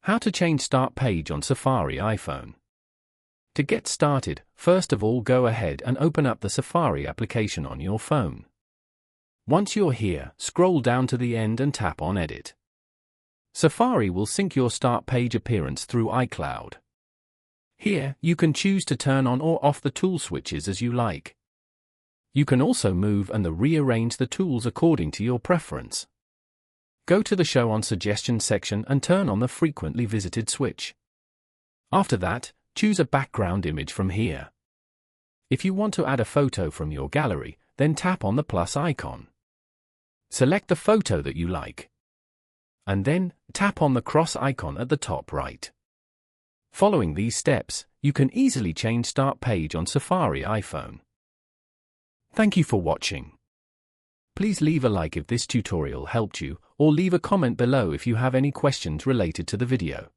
How to change start page on Safari iPhone. To get started, first of all go ahead and open up the Safari application on your phone. Once you're here, scroll down to the end and tap on Edit. Safari will sync your start page appearance through iCloud. Here, you can choose to turn on or off the tool switches as you like. You can also move and rearrange the tools according to your preference. Go to the Show on Suggestions section and turn on the Frequently Visited switch. After that, choose a background image from here. If you want to add a photo from your gallery, then tap on the plus icon. Select the photo that you like. And then, tap on the cross icon at the top right. Following these steps, you can easily change start page on Safari iPhone. Thank you for watching. Please leave a like if this tutorial helped you, or leave a comment below if you have any questions related to the video.